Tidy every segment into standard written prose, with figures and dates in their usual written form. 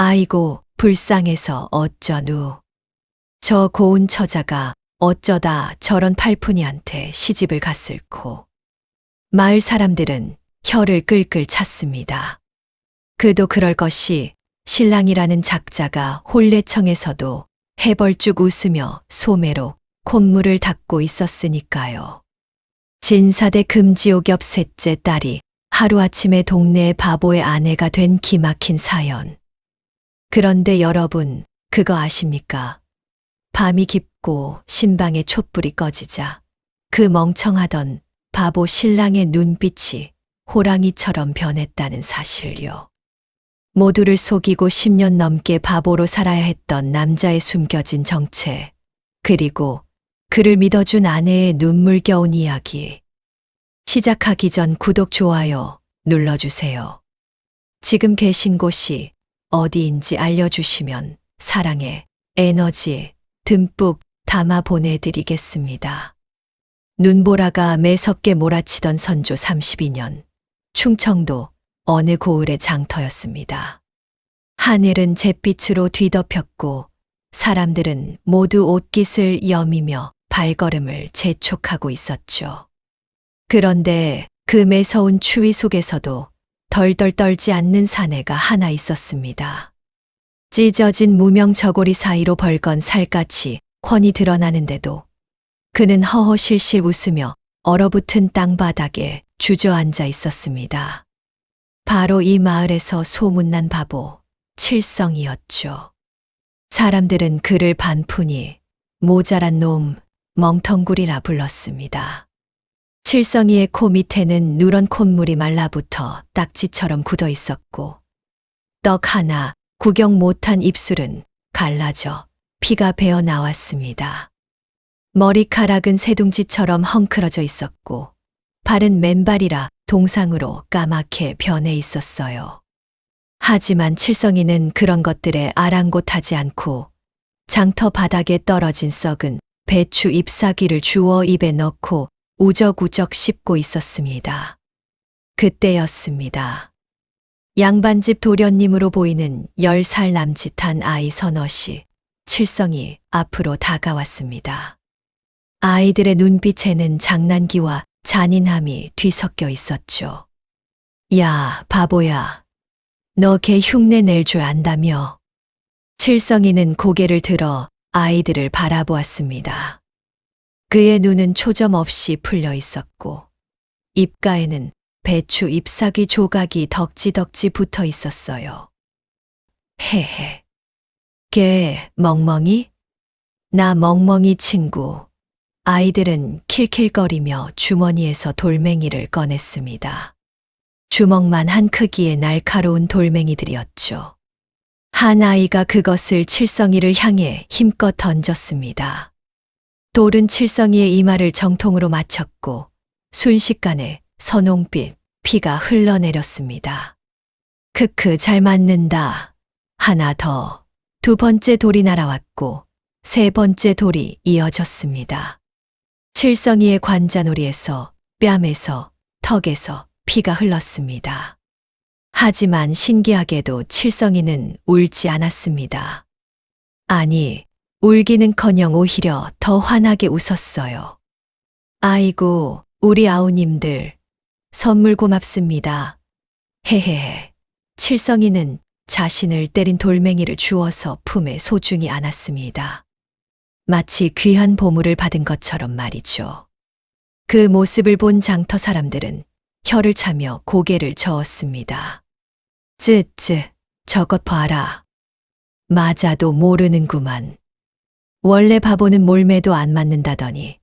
아이고 불쌍해서 어쩌누. 저 고운 처자가 어쩌다 저런 팔푼이한테 시집을 갔을꼬. 마을 사람들은 혀를 끌끌 찼습니다. 그도 그럴 것이 신랑이라는 작자가 혼례청에서도 해벌쭉 웃으며 소매로 콧물을 닦고 있었으니까요. 진사대 금지옥엽 셋째 딸이 하루아침에 동네의 바보의 아내가 된 기막힌 사연. 그런데 여러분, 그거 아십니까? 밤이 깊고 신방의 촛불이 꺼지자 그 멍청하던 바보 신랑의 눈빛이 호랑이처럼 변했다는 사실요. 모두를 속이고 10년 넘게 바보로 살아야 했던 남자의 숨겨진 정체, 그리고 그를 믿어준 아내의 눈물겨운 이야기. 시작하기 전 구독, 좋아요 눌러주세요. 지금 계신 곳이 어디인지 알려주시면 사랑의 에너지 듬뿍 담아 보내드리겠습니다. 눈보라가 매섭게 몰아치던 선조 32년, 충청도 어느 고을의 장터였습니다. 하늘은 잿빛으로 뒤덮였고 사람들은 모두 옷깃을 여미며 발걸음을 재촉하고 있었죠. 그런데 그 매서운 추위 속에서도 덜덜 떨지 않는 사내가 하나 있었습니다. 찢어진 무명 저고리 사이로 벌건 살갗이 훤히 드러나는데도 그는 허허실실 웃으며 얼어붙은 땅바닥에 주저앉아 있었습니다. 바로 이 마을에서 소문난 바보 칠성이었죠. 사람들은 그를 반푼이 모자란 놈, 멍텅구리라 불렀습니다. 칠성이의 코 밑에는 누런 콧물이 말라붙어 딱지처럼 굳어 있었고 떡 하나 구경 못한 입술은 갈라져 피가 배어 나왔습니다. 머리카락은 새둥지처럼 헝클어져 있었고 발은 맨발이라 동상으로 까맣게 변해 있었어요. 하지만 칠성이는 그런 것들에 아랑곳하지 않고 장터 바닥에 떨어진 썩은 배추 잎사귀를 주워 입에 넣고 우적우적 씹고 있었습니다. 그때였습니다. 양반집 도련님으로 보이는 10살 남짓한 아이 서넛이 칠성이 앞으로 다가왔습니다. 아이들의 눈빛에는 장난기와 잔인함이 뒤섞여 있었죠. 야, 바보야. 너 걔 흉내 낼 줄 안다며. 칠성이는 고개를 들어 아이들을 바라보았습니다. 그의 눈은 초점 없이 풀려 있었고 입가에는 배추 잎사귀 조각이 덕지덕지 붙어 있었어요. 헤헤. 걔 멍멍이? 나 멍멍이 친구. 아이들은 킬킬거리며 주머니에서 돌멩이를 꺼냈습니다. 주먹만 한 크기의 날카로운 돌멩이들이었죠. 한 아이가 그것을 칠성이를 향해 힘껏 던졌습니다. 돌은 칠성이의 이마를 정통으로 맞췄고 순식간에 선홍빛 피가 흘러내렸습니다. 크크, 잘 맞는다. 하나 더. 두 번째 돌이 날아왔고 세 번째 돌이 이어졌습니다. 칠성이의 관자놀이에서 뺨에서 턱에서 피가 흘렀습니다. 하지만 신기하게도 칠성이는 울지 않았습니다. 아니, 울기는커녕 오히려 더 환하게 웃었어요. 아이고, 우리 아우님들, 선물 고맙습니다. 헤헤헤. 칠성이는 자신을 때린 돌멩이를 주워서 품에 소중히 안았습니다. 마치 귀한 보물을 받은 것처럼 말이죠. 그 모습을 본 장터 사람들은 혀를 차며 고개를 저었습니다. 쯔쯔, 저것 봐라. 맞아도 모르는구만. 원래 바보는 몰매도 안 맞는다더니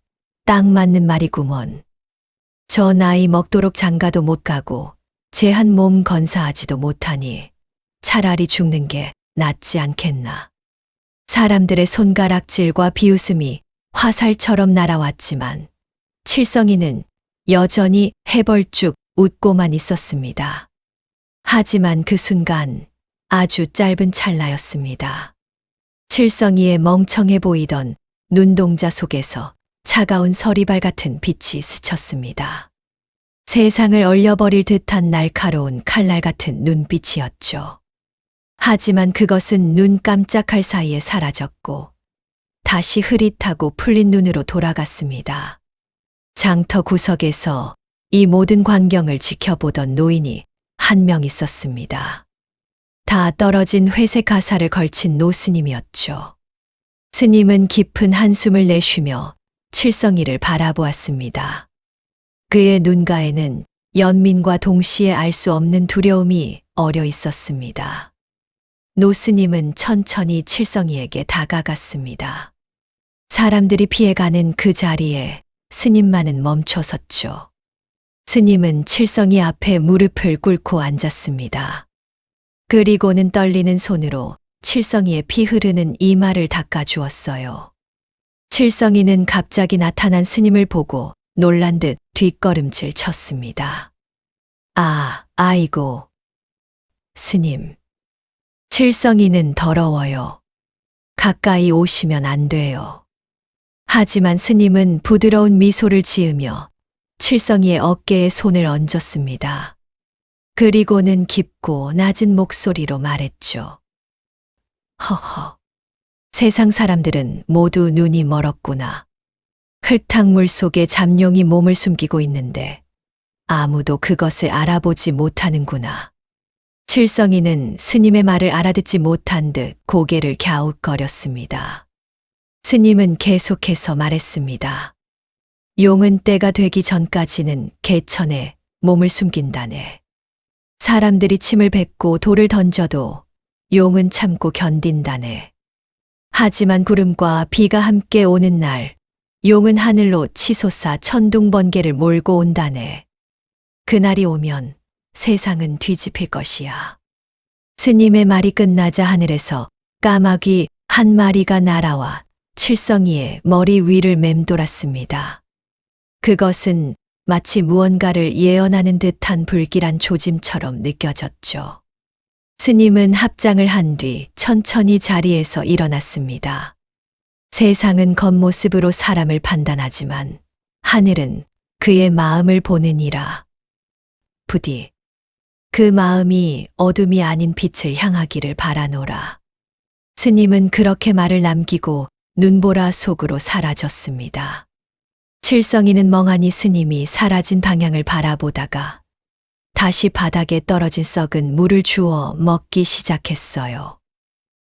딱 맞는 말이구먼. 저 나이 먹도록 장가도 못 가고 제 한 몸 건사하지도 못하니 차라리 죽는 게 낫지 않겠나. 사람들의 손가락질과 비웃음이 화살처럼 날아왔지만 칠성이는 여전히 해벌쭉 웃고만 있었습니다. 하지만 그 순간 아주 짧은 찰나였습니다. 칠성이의 멍청해 보이던 눈동자 속에서 차가운 서리발 같은 빛이 스쳤습니다. 세상을 얼려버릴 듯한 날카로운 칼날 같은 눈빛이었죠. 하지만 그것은 눈 깜짝할 사이에 사라졌고 다시 흐릿하고 풀린 눈으로 돌아갔습니다. 장터 구석에서 이 모든 광경을 지켜보던 노인이 한 명 있었습니다. 다 떨어진 회색 가사를 걸친 노스님이었죠. 스님은 깊은 한숨을 내쉬며 칠성이를 바라보았습니다. 그의 눈가에는 연민과 동시에 알 수 없는 두려움이 어려 있었습니다. 노스님은 천천히 칠성이에게 다가갔습니다. 사람들이 피해가는 그 자리에 스님만은 멈춰섰죠. 스님은 칠성이 앞에 무릎을 꿇고 앉았습니다. 그리고는 떨리는 손으로 칠성이의 피 흐르는 이마를 닦아주었어요. 칠성이는 갑자기 나타난 스님을 보고 놀란 듯 뒷걸음질 쳤습니다. 아이고. 스님. 칠성이는 더러워요. 가까이 오시면 안 돼요. 하지만 스님은 부드러운 미소를 지으며 칠성이의 어깨에 손을 얹었습니다. 그리고는 깊고 낮은 목소리로 말했죠. 허허. 세상 사람들은 모두 눈이 멀었구나. 흙탕물 속에 잠룡이 몸을 숨기고 있는데 아무도 그것을 알아보지 못하는구나. 칠성이는 스님의 말을 알아듣지 못한 듯 고개를 갸웃거렸습니다. 스님은 계속해서 말했습니다. 용은 때가 되기 전까지는 개천에 몸을 숨긴다네. 사람들이 침을 뱉고 돌을 던져도 용은 참고 견딘다네. 하지만 구름과 비가 함께 오는 날 용은 하늘로 치솟아 천둥번개를 몰고 온다네. 그날이 오면 세상은 뒤집힐 것이야. 스님의 말이 끝나자 하늘에서 까마귀 한 마리가 날아와 칠성이의 머리 위를 맴돌았습니다. 그것은 마치 무언가를 예언하는 듯한 불길한 조짐처럼 느껴졌죠. 스님은 합장을 한 뒤 천천히 자리에서 일어났습니다. 세상은 겉모습으로 사람을 판단하지만 하늘은 그의 마음을 보느니라. 부디 그 마음이 어둠이 아닌 빛을 향하기를 바라노라. 스님은 그렇게 말을 남기고 눈보라 속으로 사라졌습니다. 칠성이는 멍하니 스님이 사라진 방향을 바라보다가 다시 바닥에 떨어진 썩은 물을 주워 먹기 시작했어요.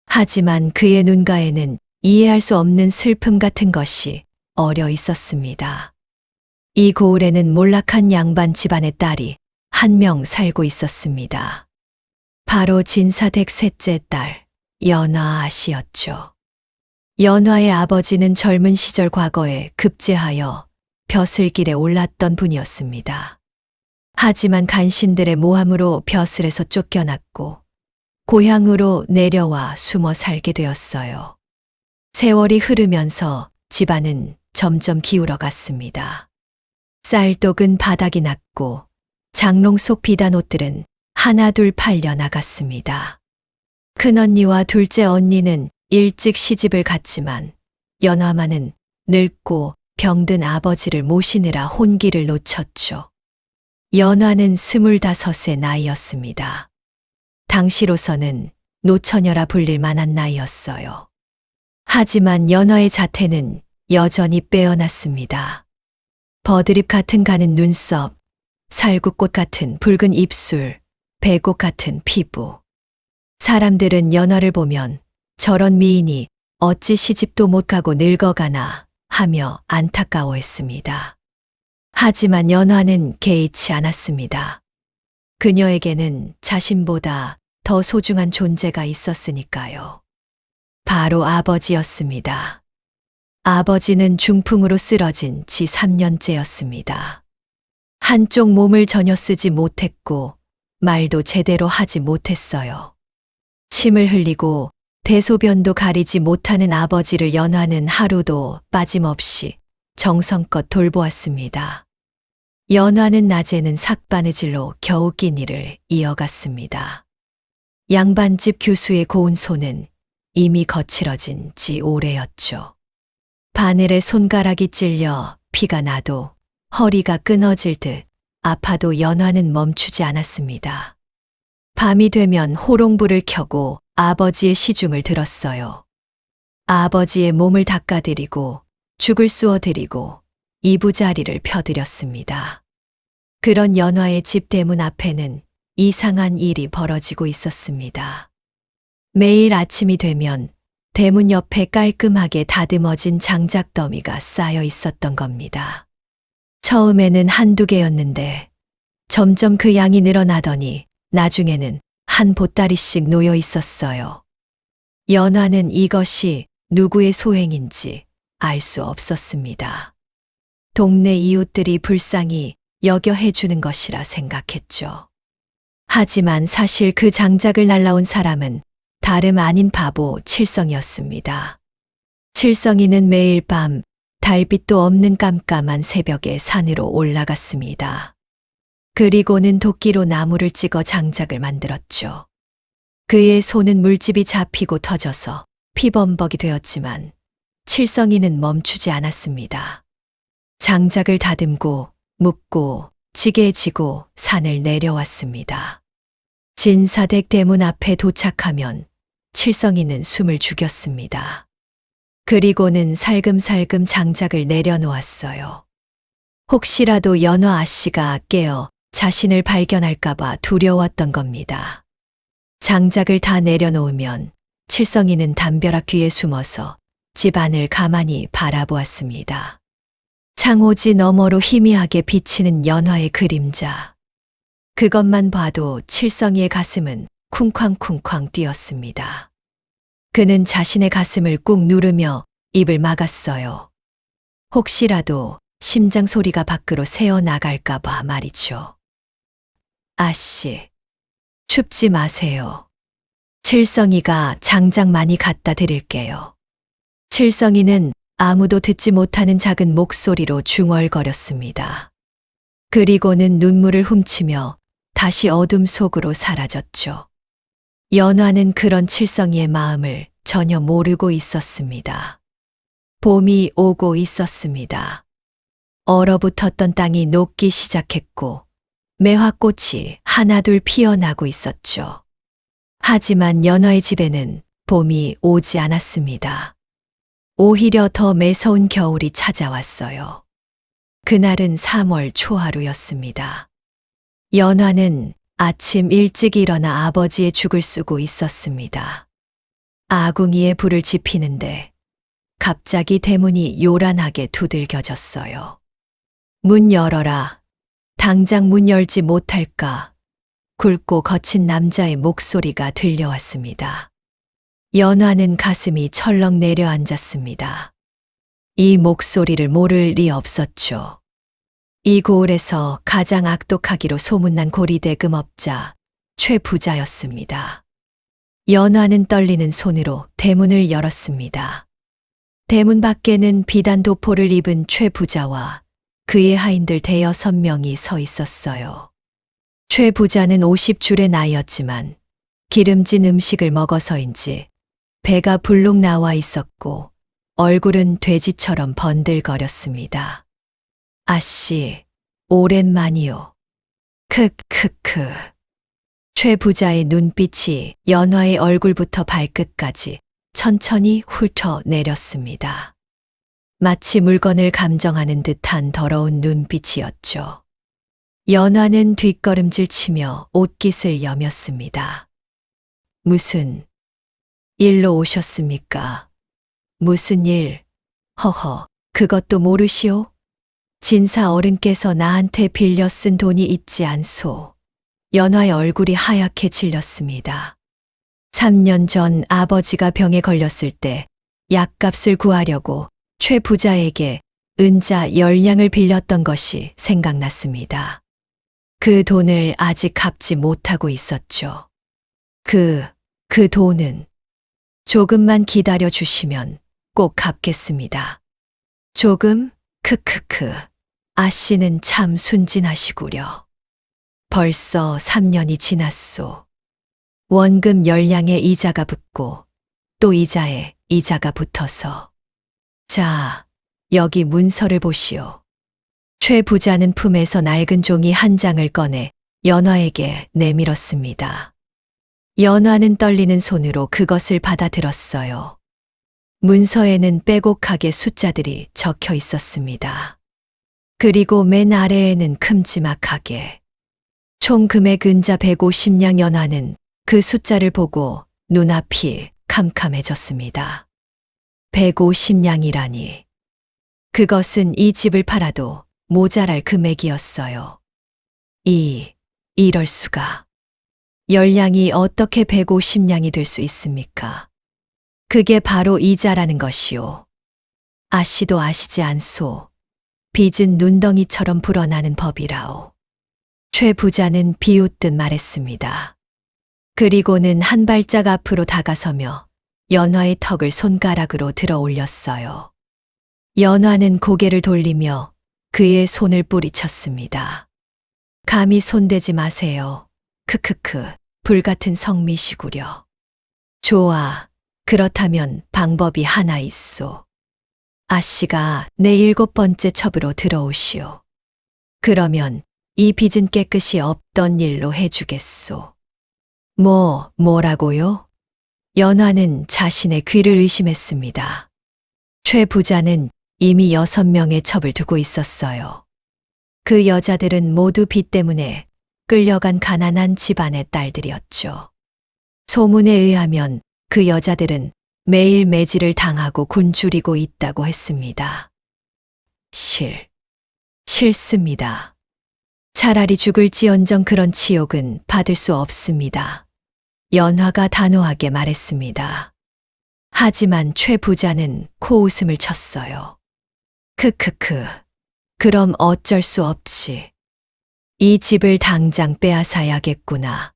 하지만 그의 눈가에는 이해할 수 없는 슬픔 같은 것이 어려 있었습니다. 이 고을에는 몰락한 양반 집안의 딸이 한 명 살고 있었습니다. 바로 진사댁 셋째 딸 연화 씨였죠. 연화의 아버지는 젊은 시절 과거에 급제하여 벼슬길에 올랐던 분이었습니다. 하지만 간신들의 모함으로 벼슬에서 쫓겨났고 고향으로 내려와 숨어 살게 되었어요. 세월이 흐르면서 집안은 점점 기울어 갔습니다. 쌀독은 바닥이 났고 장롱 속 비단 옷들은 하나둘 팔려 나갔습니다. 큰언니와 둘째 언니는 일찍 시집을 갔지만 연화만은 늙고 병든 아버지를 모시느라 혼기를 놓쳤죠. 연화는 25의 나이였습니다. 당시로서는 노처녀라 불릴 만한 나이였어요. 하지만 연화의 자태는 여전히 빼어났습니다. 버드립 같은 가는 눈썹, 살구꽃 같은 붉은 입술, 배꽃 같은 피부. 사람들은 연화를 보면 저런 미인이 어찌 시집도 못 가고 늙어가나 하며 안타까워했습니다. 하지만 연화는 개의치 않았습니다. 그녀에게는 자신보다 더 소중한 존재가 있었으니까요. 바로 아버지였습니다. 아버지는 중풍으로 쓰러진 지 3년째였습니다. 한쪽 몸을 전혀 쓰지 못했고 말도 제대로 하지 못했어요. 침을 흘리고 대소변도 가리지 못하는 아버지를 연화는 하루도 빠짐없이 정성껏 돌보았습니다. 연화는 낮에는 삭바느질로 겨우 끼니를 이어갔습니다. 양반집 교수의 고운 손은 이미 거칠어진 지 오래였죠. 바늘에 손가락이 찔려 피가 나도 허리가 끊어질 듯 아파도 연화는 멈추지 않았습니다. 밤이 되면 호롱불을 켜고 아버지의 시중을 들었어요. 아버지의 몸을 닦아드리고 죽을 쑤어드리고 이부자리를 펴드렸습니다. 그런 연화의 집 대문 앞에는 이상한 일이 벌어지고 있었습니다. 매일 아침이 되면 대문 옆에 깔끔하게 다듬어진 장작더미가 쌓여 있었던 겁니다. 처음에는 한두 개였는데 점점 그 양이 늘어나더니 나중에는 한 보따리씩 놓여 있었어요. 연화는 이것이 누구의 소행인지 알 수 없었습니다. 동네 이웃들이 불쌍히 여겨 해주는 것이라 생각했죠. 하지만 사실 그 장작을 날라온 사람은 다름 아닌 바보 칠성이었습니다. 칠성이는 매일 밤 달빛도 없는 깜깜한 새벽에 산으로 올라갔습니다. 그리고는 도끼로 나무를 찍어 장작을 만들었죠. 그의 손은 물집이 잡히고 터져서 피범벅이 되었지만 칠성이는 멈추지 않았습니다. 장작을 다듬고 묶고 지게에 지고 산을 내려왔습니다. 진사댁 대문 앞에 도착하면 칠성이는 숨을 죽였습니다. 그리고는 살금살금 장작을 내려놓았어요. 혹시라도 연화 아씨가 깨어 자신을 발견할까봐 두려웠던 겁니다. 장작을 다 내려놓으면 칠성이는 담벼락 뒤에 숨어서 집 안을 가만히 바라보았습니다. 창호지 너머로 희미하게 비치는 연화의 그림자. 그것만 봐도 칠성이의 가슴은 쿵쾅쿵쾅 뛰었습니다. 그는 자신의 가슴을 꾹 누르며 입을 막았어요. 혹시라도 심장 소리가 밖으로 새어나갈까봐 말이죠. 아씨, 춥지 마세요. 칠성이가 장작 많이 갖다 드릴게요. 칠성이는 아무도 듣지 못하는 작은 목소리로 중얼거렸습니다. 그리고는 눈물을 훔치며 다시 어둠 속으로 사라졌죠. 연화는 그런 칠성이의 마음을 전혀 모르고 있었습니다. 봄이 오고 있었습니다. 얼어붙었던 땅이 녹기 시작했고 매화꽃이 하나둘 피어나고 있었죠. 하지만 연화의 집에는 봄이 오지 않았습니다. 오히려 더 매서운 겨울이 찾아왔어요. 그날은 3월 초하루였습니다. 연화는 아침 일찍 일어나 아버지의 죽을 쓰고 있었습니다. 아궁이에 불을 지피는데 갑자기 대문이 요란하게 두들겨졌어요. 문 열어라. 당장 문 열지 못할까? 굵고 거친 남자의 목소리가 들려왔습니다. 연화는 가슴이 철렁 내려앉았습니다. 이 목소리를 모를 리 없었죠. 이 고을에서 가장 악독하기로 소문난 고리대 금업자 최 부자였습니다. 연화는 떨리는 손으로 대문을 열었습니다. 대문 밖에는 비단 도포를 입은 최 부자와 그의 하인들 대여섯 명이 서 있었어요. 최 부자는 50줄의 나이였지만 기름진 음식을 먹어서인지 배가 불룩 나와 있었고 얼굴은 돼지처럼 번들거렸습니다. 아씨, 오랜만이요. 크크크. 최 부자의 눈빛이 연화의 얼굴부터 발끝까지 천천히 훑어 내렸습니다. 마치 물건을 감정하는 듯한 더러운 눈빛이었죠. 연화는 뒷걸음질 치며 옷깃을 여몄습니다. 무슨 일로 오셨습니까? 무슨 일? 허허, 그것도 모르시오? 진사 어른께서 나한테 빌려 쓴 돈이 있지 않소. 연화의 얼굴이 하얗게 질렸습니다. 3년 전 아버지가 병에 걸렸을 때 약값을 구하려고 최 부자에게 은자 10냥을 빌렸던 것이 생각났습니다. 그 돈을 아직 갚지 못하고 있었죠. 그 돈은 조금만 기다려 주시면 꼭 갚겠습니다. 조금? 크크크. 아씨는 참 순진하시구려. 벌써 3년이 지났소. 원금 10냥에 이자가 붙고 또 이자에 이자가 붙어서. 자, 여기 문서를 보시오. 최 부자는 품에서 낡은 종이 한 장을 꺼내 연화에게 내밀었습니다. 연화는 떨리는 손으로 그것을 받아들었어요. 문서에는 빼곡하게 숫자들이 적혀 있었습니다. 그리고 맨 아래에는 큼지막하게 총 금액 은자 150냥. 연화는 그 숫자를 보고 눈앞이 캄캄해졌습니다. 150냥이라니. 그것은 이 집을 팔아도 모자랄 금액이었어요. 이럴 수가. 10냥이 어떻게 150냥이 될 수 있습니까? 그게 바로 이자라는 것이오. 아씨도 아시지 않소. 빚은 눈덩이처럼 불어나는 법이라오. 최 부자는 비웃듯 말했습니다. 그리고는 한 발짝 앞으로 다가서며 연화의 턱을 손가락으로 들어 올렸어요. 연화는 고개를 돌리며 그의 손을 뿌리쳤습니다. 감히 손대지 마세요. 크크크, 불같은 성미시구려. 좋아, 그렇다면 방법이 하나 있소. 아씨가 내 7번째 첩으로 들어오시오. 그러면 이 빚은 깨끗이 없던 일로 해주겠소. 뭐라고요? 연화는 자신의 귀를 의심했습니다. 최 부자는 이미 6명의 첩을 두고 있었어요. 그 여자들은 모두 빚 때문에 끌려간 가난한 집안의 딸들이었죠. 소문에 의하면 그 여자들은 매일 매질을 당하고 굶주리고 있다고 했습니다. 싫습니다. 차라리 죽을지언정 그런 치욕은 받을 수 없습니다. 연화가 단호하게 말했습니다. 하지만 최 부자는 코웃음을 쳤어요. 크크크, 그럼 어쩔 수 없지. 이 집을 당장 빼앗아야겠구나.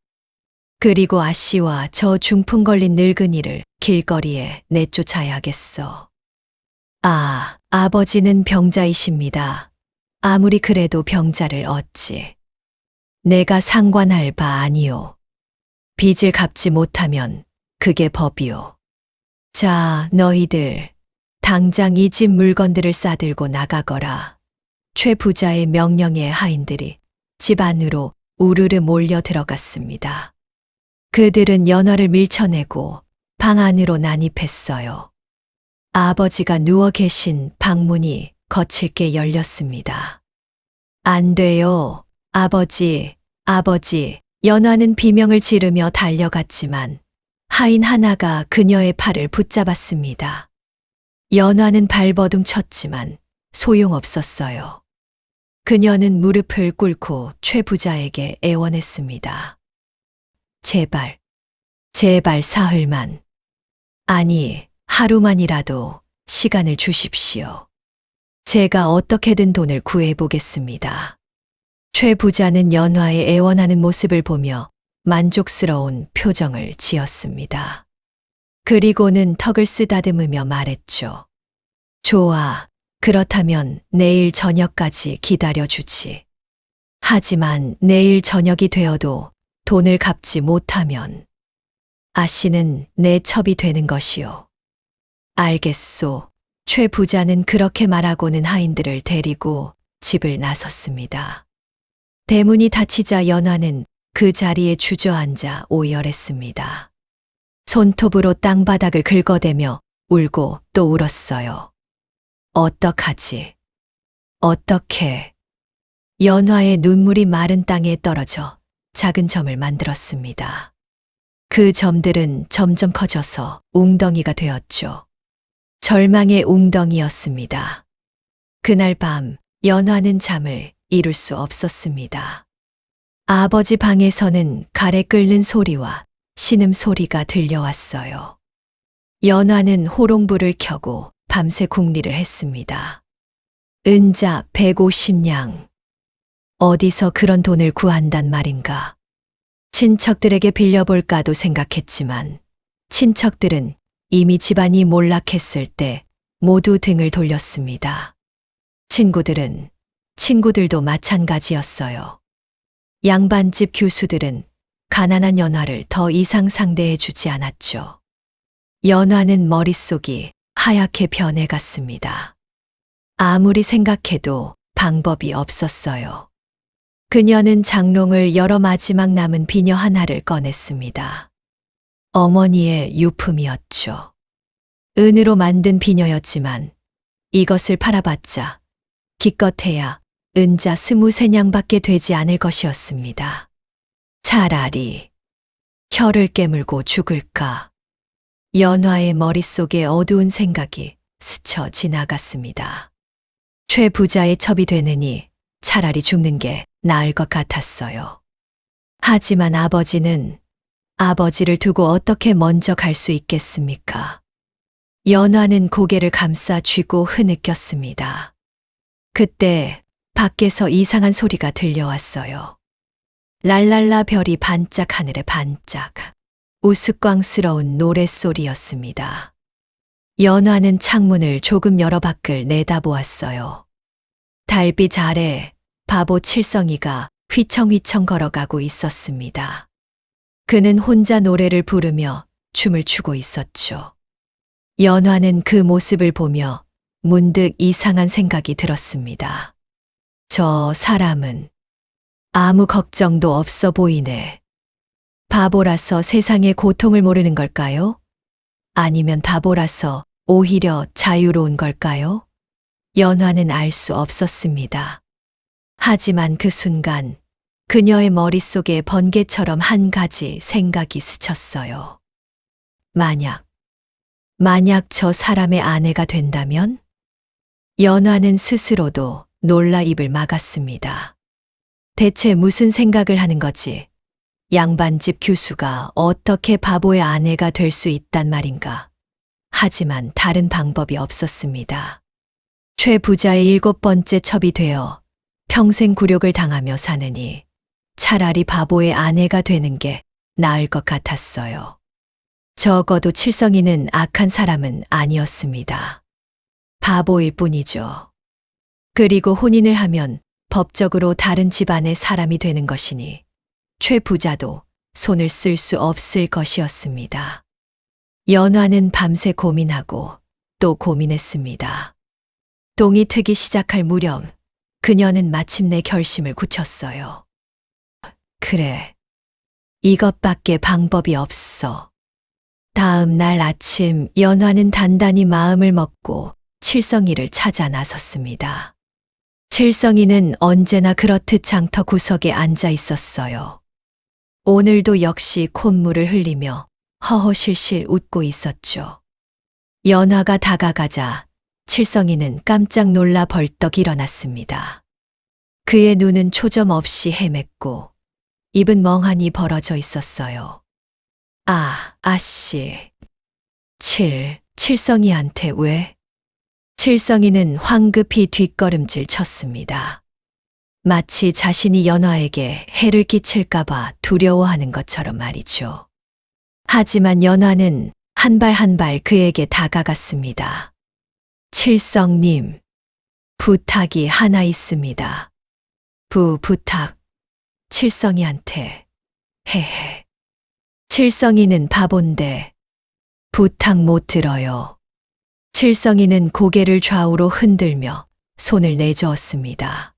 그리고 아씨와 저 중풍 걸린 늙은이를 길거리에 내쫓아야겠어. 아버지는 병자이십니다. 아무리 그래도 병자를 어찌. 내가 상관할 바 아니오. 빚을 갚지 못하면 그게 법이오. 자, 너희들 당장 이 집 물건들을 싸들고 나가거라. 최 부자의 명령에 하인들이 집 안으로 우르르 몰려 들어갔습니다. 그들은 연화를 밀쳐내고 방 안으로 난입했어요. 아버지가 누워 계신 방문이 거칠게 열렸습니다. 안 돼요, 아버지. 연화는 비명을 지르며 달려갔지만 하인 하나가 그녀의 팔을 붙잡았습니다. 연화는 발버둥 쳤지만 소용없었어요. 그녀는 무릎을 꿇고 최 부자에게 애원했습니다. 제발 사흘만, 아니 하루만이라도 시간을 주십시오. 제가 어떻게든 돈을 구해보겠습니다. 최 부자는 연화의 애원하는 모습을 보며 만족스러운 표정을 지었습니다. 그리고는 턱을 쓰다듬으며 말했죠. 좋아, 그렇다면 내일 저녁까지 기다려주지. 하지만 내일 저녁이 되어도 돈을 갚지 못하면 아씨는 내 첩이 되는 것이오. 알겠소. 최 부자는 그렇게 말하고는 하인들을 데리고 집을 나섰습니다. 대문이 닫히자 연화는 그 자리에 주저앉아 오열했습니다. 손톱으로 땅바닥을 긁어대며 울고 또 울었어요. 어떡하지? 어떻게? 연화의 눈물이 마른 땅에 떨어져 작은 점을 만들었습니다. 그 점들은 점점 커져서 웅덩이가 되었죠. 절망의 웅덩이였습니다. 그날 밤 연화는 잠을 이룰 수 없었습니다. 아버지 방에서는 가래 끓는 소리와 신음 소리가 들려왔어요. 연화는 호롱불을 켜고 밤새 궁리를 했습니다. 은자 150냥. 어디서 그런 돈을 구한단 말인가. 친척들에게 빌려볼까도 생각했지만 친척들은 이미 집안이 몰락했을 때 모두 등을 돌렸습니다. 친구들도 마찬가지였어요. 양반집 교수들은 가난한 연화를 더 이상 상대해 주지 않았죠. 연화는 머릿속이 하얗게 변해갔습니다. 아무리 생각해도 방법이 없었어요. 그녀는 장롱을 열어 마지막 남은 비녀 하나를 꺼냈습니다. 어머니의 유품이었죠. 은으로 만든 비녀였지만 이것을 팔아봤자 기껏해야 은자 23냥밖에 되지 않을 것이었습니다. 차라리 혀를 깨물고 죽을까. 연화의 머릿속에 어두운 생각이 스쳐 지나갔습니다. 최 부자의 첩이 되느니 차라리 죽는 게 나을 것 같았어요. 하지만 아버지를 두고 어떻게 먼저 갈 수 있겠습니까? 연화는 고개를 감싸 쥐고 흐느꼈습니다. 그때 밖에서 이상한 소리가 들려왔어요. 랄랄라 별이 반짝 하늘에 반짝. 우스꽝스러운 노랫소리였습니다. 연화는 창문을 조금 열어 밖을 내다보았어요. 달빛 아래 바보 칠성이가 휘청휘청 걸어가고 있었습니다. 그는 혼자 노래를 부르며 춤을 추고 있었죠. 연화는 그 모습을 보며 문득 이상한 생각이 들었습니다. 저 사람은 아무 걱정도 없어 보이네. 바보라서 세상의 고통을 모르는 걸까요? 아니면 바보라서 오히려 자유로운 걸까요? 연화는 알 수 없었습니다. 하지만 그 순간 그녀의 머릿속에 번개처럼 한 가지 생각이 스쳤어요. 만약 저 사람의 아내가 된다면? 연화는 스스로도 놀라 입을 막았습니다. 대체 무슨 생각을 하는 거지? 양반집 교수가 어떻게 바보의 아내가 될 수 있단 말인가? 하지만 다른 방법이 없었습니다. 최 부자의 7번째 첩이 되어 평생 굴욕을 당하며 사느니 차라리 바보의 아내가 되는 게 나을 것 같았어요. 적어도 칠성이는 악한 사람은 아니었습니다. 바보일 뿐이죠. 그리고 혼인을 하면 법적으로 다른 집안의 사람이 되는 것이니 최 부자도 손을 쓸 수 없을 것이었습니다. 연화는 밤새 고민하고 또 고민했습니다. 동이 트기 시작할 무렵 그녀는 마침내 결심을 굳혔어요. 그래, 이것밖에 방법이 없어. 다음 날 아침 연화는 단단히 마음을 먹고 칠성이를 찾아 나섰습니다. 칠성이는 언제나 그렇듯 장터 구석에 앉아 있었어요. 오늘도 역시 콧물을 흘리며 허허실실 웃고 있었죠. 연화가 다가가자 칠성이는 깜짝 놀라 벌떡 일어났습니다. 그의 눈은 초점 없이 헤맸고 입은 멍하니 벌어져 있었어요. 아씨. 칠성이한테 왜? 칠성이는 황급히 뒷걸음질 쳤습니다. 마치 자신이 연화에게 해를 끼칠까봐 두려워하는 것처럼 말이죠. 하지만 연화는 한 발 한 발 그에게 다가갔습니다. 칠성님, 부탁이 하나 있습니다. 부탁. 칠성이한테. 헤헤. 칠성이는 바본데 부탁 못 들어요. 칠성이는 고개를 좌우로 흔들며 손을 내저었습니다.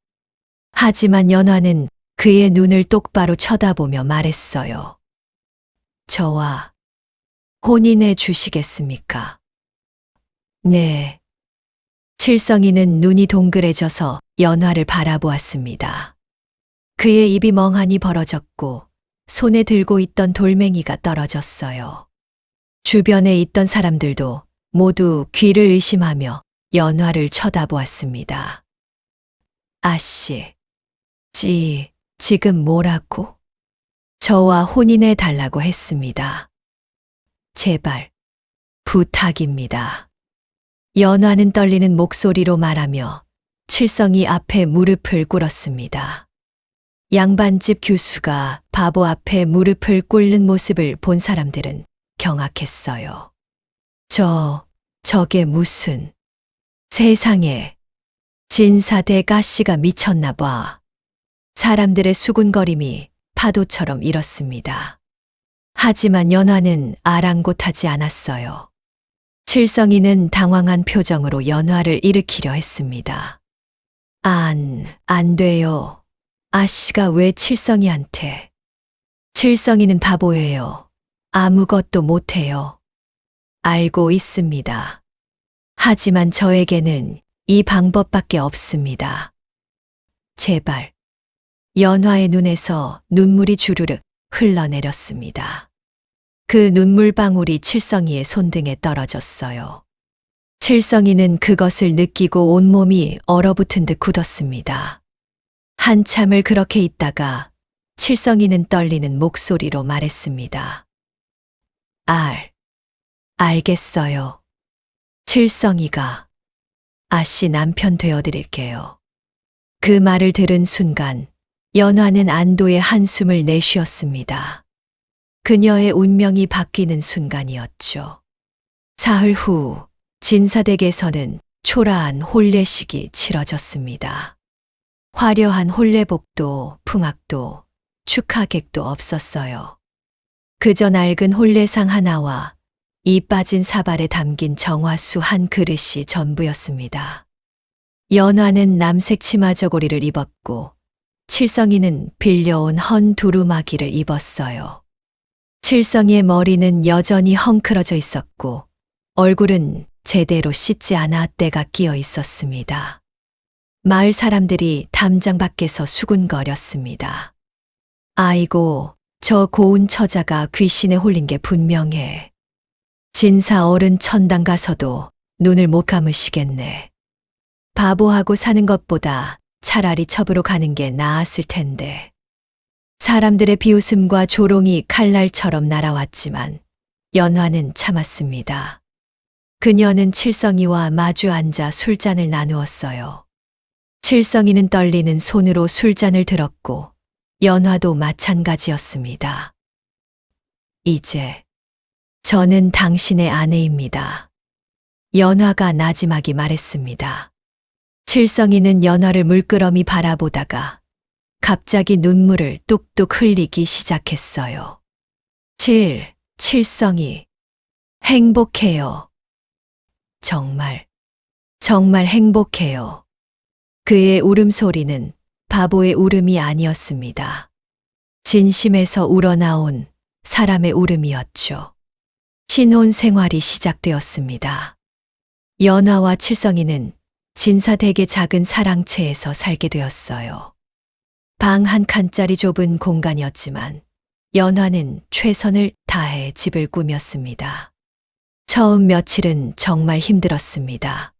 하지만 연화는 그의 눈을 똑바로 쳐다보며 말했어요. 저와 혼인해 주시겠습니까? 네. 칠성이는 눈이 동그래져서 연화를 바라보았습니다. 그의 입이 멍하니 벌어졌고 손에 들고 있던 돌멩이가 떨어졌어요. 주변에 있던 사람들도 모두 귀를 의심하며 연화를 쳐다보았습니다. 아씨, 지금 뭐라고? 저와 혼인해 달라고 했습니다. 제발, 부탁입니다. 연화는 떨리는 목소리로 말하며 칠성이 앞에 무릎을 꿇었습니다. 양반집 교수가 바보 앞에 무릎을 꿇는 모습을 본 사람들은 경악했어요. 저게 무슨... 세상에, 진사대 가씨가 미쳤나 봐. 사람들의 수군거림이 파도처럼 일었습니다. 하지만 연화는 아랑곳하지 않았어요. 칠성이는 당황한 표정으로 연화를 일으키려 했습니다. 안 돼요. 아씨가 왜 칠성이한테? 칠성이는 바보예요. 아무것도 못해요. 알고 있습니다. 하지만 저에게는 이 방법밖에 없습니다. 제발. 연화의 눈에서 눈물이 주르륵 흘러내렸습니다. 그 눈물방울이 칠성이의 손등에 떨어졌어요. 칠성이는 그것을 느끼고 온몸이 얼어붙은 듯 굳었습니다. 한참을 그렇게 있다가 칠성이는 떨리는 목소리로 말했습니다. 알겠어요. 칠성이가 아씨 남편 되어드릴게요. 그 말을 들은 순간 연화는 안도의 한숨을 내쉬었습니다. 그녀의 운명이 바뀌는 순간이었죠. 사흘 후 진사댁에서는 초라한 혼례식이 치러졌습니다. 화려한 혼례복도 풍악도 축하객도 없었어요. 그저 낡은 혼례상 하나와 이 빠진 사발에 담긴 정화수 한 그릇이 전부였습니다. 연화는 남색 치마 저고리를 입었고 칠성이는 빌려온 헌 두루마기를 입었어요. 칠성이의 머리는 여전히 헝클어져 있었고 얼굴은 제대로 씻지 않아 때가 끼어 있었습니다. 마을 사람들이 담장 밖에서 수군거렸습니다. 아이고, 저 고운 처자가 귀신에 홀린 게 분명해. 진사 어른 천당 가서도 눈을 못 감으시겠네. 바보하고 사는 것보다 차라리 첩으로 가는 게 나았을 텐데. 사람들의 비웃음과 조롱이 칼날처럼 날아왔지만 연화는 참았습니다. 그녀는 칠성이와 마주 앉아 술잔을 나누었어요. 칠성이는 떨리는 손으로 술잔을 들었고 연화도 마찬가지였습니다. 이제 저는 당신의 아내입니다. 연화가 나지막이 말했습니다. 칠성이는 연화를 물끄러미 바라보다가 갑자기 눈물을 뚝뚝 흘리기 시작했어요. 칠성이. 행복해요. 정말 행복해요. 그의 울음소리는 바보의 울음이 아니었습니다. 진심에서 우러나온 사람의 울음이었죠. 신혼 생활이 시작되었습니다. 연화와 칠성이는 진사댁의 작은 사랑채에서 살게 되었어요. 방 한 칸짜리 좁은 공간이었지만 연화는 최선을 다해 집을 꾸몄습니다. 처음 며칠은 정말 힘들었습니다.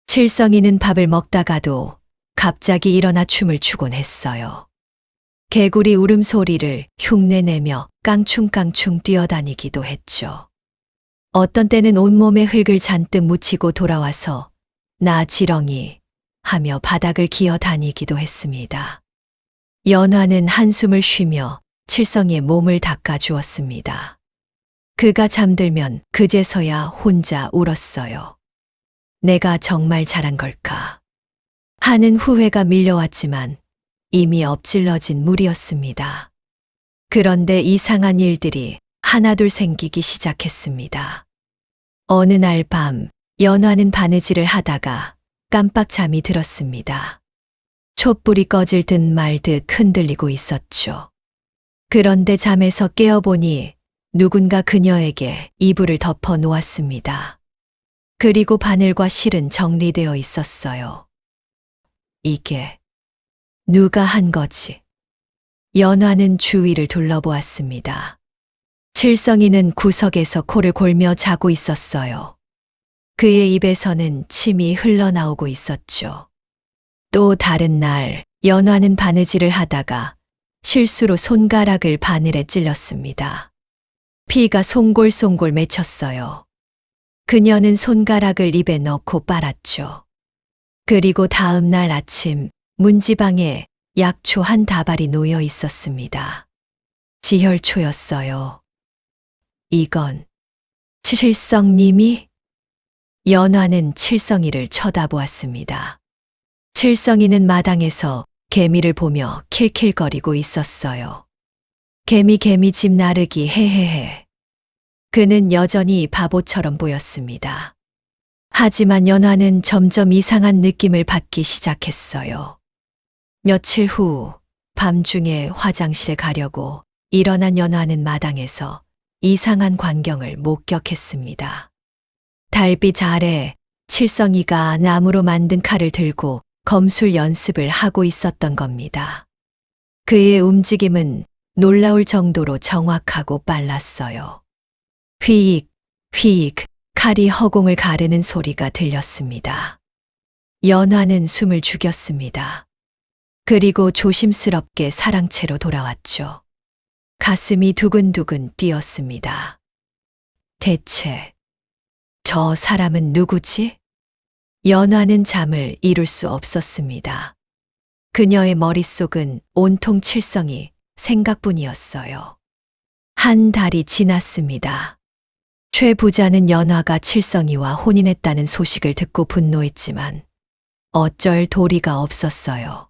칠성이는 밥을 먹다가도 갑자기 일어나 춤을 추곤 했어요. 개구리 울음소리를 흉내내며 깡충깡충 뛰어다니기도 했죠. 어떤 때는 온몸에 흙을 잔뜩 묻히고 돌아와서 나 지렁이 하며 바닥을 기어 다니기도 했습니다. 연화는 한숨을 쉬며 칠성이의 몸을 닦아주었습니다. 그가 잠들면 그제서야 혼자 울었어요. 내가 정말 잘한 걸까 하는 후회가 밀려왔지만 이미 엎질러진 물이었습니다. 그런데 이상한 일들이 하나둘 생기기 시작했습니다. 어느 날 밤 연화는 바느질을 하다가 깜빡 잠이 들었습니다. 촛불이 꺼질 듯 말 듯 흔들리고 있었죠. 그런데 잠에서 깨어보니 누군가 그녀에게 이불을 덮어 놓았습니다. 그리고 바늘과 실은 정리되어 있었어요. 이게 누가 한 거지? 연화는 주위를 둘러보았습니다. 칠성이는 구석에서 코를 골며 자고 있었어요. 그의 입에서는 침이 흘러나오고 있었죠. 또 다른 날 연화는 바느질을 하다가 실수로 손가락을 바늘에 찔렀습니다. 피가 송골송골 맺혔어요. 그녀는 손가락을 입에 넣고 빨았죠. 그리고 다음 날 아침 문지방에 약초 한 다발이 놓여 있었습니다. 지혈초였어요. 이건 칠성님이? 연화는 칠성이를 쳐다보았습니다. 칠성이는 마당에서 개미를 보며 킬킬거리고 있었어요. 개미 집 나르기 헤헤헤. 그는 여전히 바보처럼 보였습니다. 하지만 연화는 점점 이상한 느낌을 받기 시작했어요. 며칠 후 밤중에 화장실에 가려고 일어난 연화는 마당에서 이상한 광경을 목격했습니다. 달빛 아래 칠성이가 나무로 만든 칼을 들고 검술 연습을 하고 있었던 겁니다. 그의 움직임은 놀라울 정도로 정확하고 빨랐어요. 휘익, 휘익, 칼이 허공을 가르는 소리가 들렸습니다. 연화는 숨을 죽였습니다. 그리고 조심스럽게 사랑채로 돌아왔죠. 가슴이 두근두근 뛰었습니다. 대체 저 사람은 누구지? 연화는 잠을 이룰 수 없었습니다. 그녀의 머릿속은 온통 칠성이 생각뿐이었어요. 한 달이 지났습니다. 최 부자는 연화가 칠성이와 혼인했다는 소식을 듣고 분노했지만 어쩔 도리가 없었어요.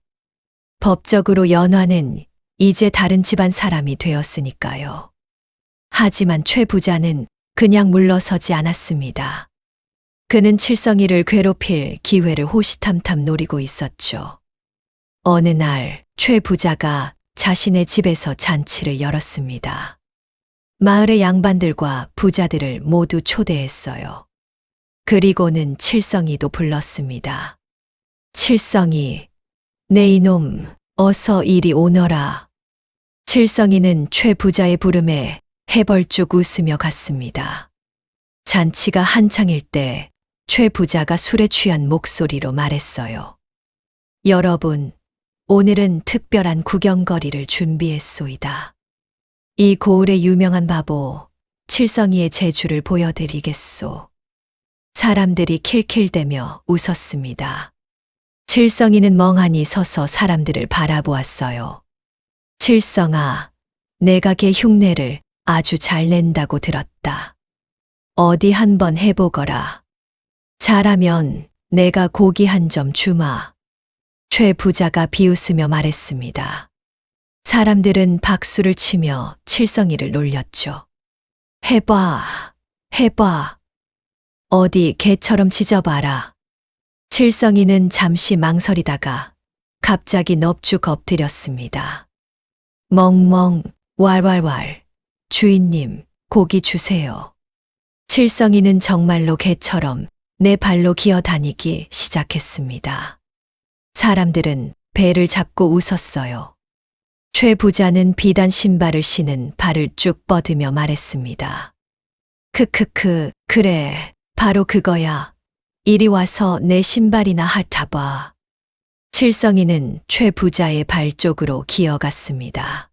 법적으로 연화는 이제 다른 집안 사람이 되었으니까요. 하지만 최 부자는 그냥 물러서지 않았습니다. 그는 칠성이를 괴롭힐 기회를 호시탐탐 노리고 있었죠. 어느 날 최 부자가 자신의 집에서 잔치를 열었습니다. 마을의 양반들과 부자들을 모두 초대했어요. 그리고는 칠성이도 불렀습니다. 칠성이, 내 이놈, 어서 이리 오너라. 칠성이는 최 부자의 부름에 해벌쭉 웃으며 갔습니다. 잔치가 한창일 때 최 부자가 술에 취한 목소리로 말했어요. 여러분, 오늘은 특별한 구경거리를 준비했소이다. 이 고을의 유명한 바보 칠성이의 재주를 보여드리겠소. 사람들이 킬킬대며 웃었습니다. 칠성이는 멍하니 서서 사람들을 바라보았어요. 칠성아, 내가 걔 흉내를 아주 잘 낸다고 들었다. 어디 한번 해보거라. 잘하면 내가 고기 한 점 주마. 최 부자가 비웃으며 말했습니다. 사람들은 박수를 치며 칠성이를 놀렸죠. 해봐, 해봐. 어디 개처럼 짖어봐라. 칠성이는 잠시 망설이다가 갑자기 넙죽 엎드렸습니다. 멍멍, 왈왈왈. 주인님, 고기 주세요. 칠성이는 정말로 개처럼 내 발로 기어다니기 시작했습니다. 사람들은 배를 잡고 웃었어요. 최 부자는 비단 신발을 신은 발을 쭉 뻗으며 말했습니다. 크크크, 그래, 바로 그거야. 이리 와서 내 신발이나 핥아봐. 칠성이는 최 부자의 발 쪽으로 기어갔습니다.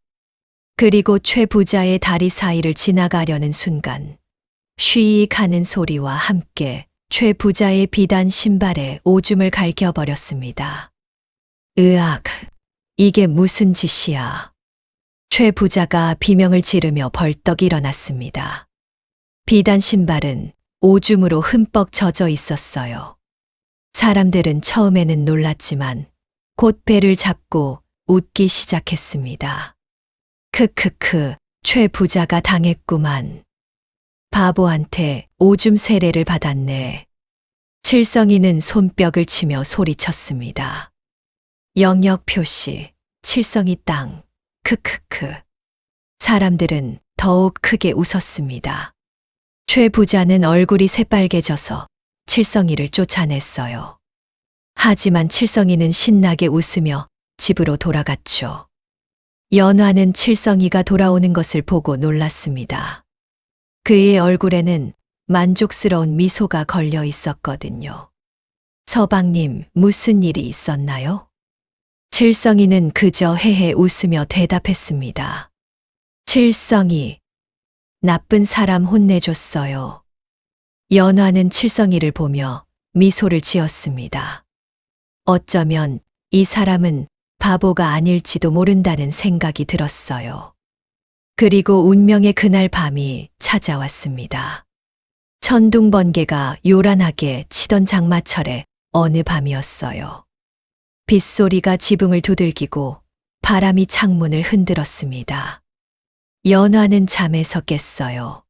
그리고 최 부자의 다리 사이를 지나가려는 순간 쉬익 하는 소리와 함께 최 부자의 비단 신발에 오줌을 갈겨버렸습니다. 으악, 이게 무슨 짓이야. 최 부자가 비명을 지르며 벌떡 일어났습니다. 비단 신발은 오줌으로 흠뻑 젖어 있었어요. 사람들은 처음에는 놀랐지만 곧 배를 잡고 웃기 시작했습니다. 크크크, 최 부자가 당했구만. 바보한테 오줌 세례를 받았네. 칠성이는 손뼉을 치며 소리쳤습니다. 영역 표시, 칠성이 땅, 크크크. 사람들은 더욱 크게 웃었습니다. 최 부자는 얼굴이 새빨개져서 칠성이를 쫓아냈어요. 하지만 칠성이는 신나게 웃으며 집으로 돌아갔죠. 연화는 칠성이가 돌아오는 것을 보고 놀랐습니다. 그의 얼굴에는 만족스러운 미소가 걸려 있었거든요. 서방님, 무슨 일이 있었나요? 칠성이는 그저 헤헤 웃으며 대답했습니다. 칠성이, 나쁜 사람 혼내줬어요. 연화는 칠성이를 보며 미소를 지었습니다. 어쩌면 이 사람은 바보가 아닐지도 모른다는 생각이 들었어요. 그리고 운명의 그날 밤이 찾아왔습니다. 천둥번개가 요란하게 치던 장마철의 어느 밤이었어요. 빗소리가 지붕을 두들기고 바람이 창문을 흔들었습니다. 연화는 잠에서 깼어요.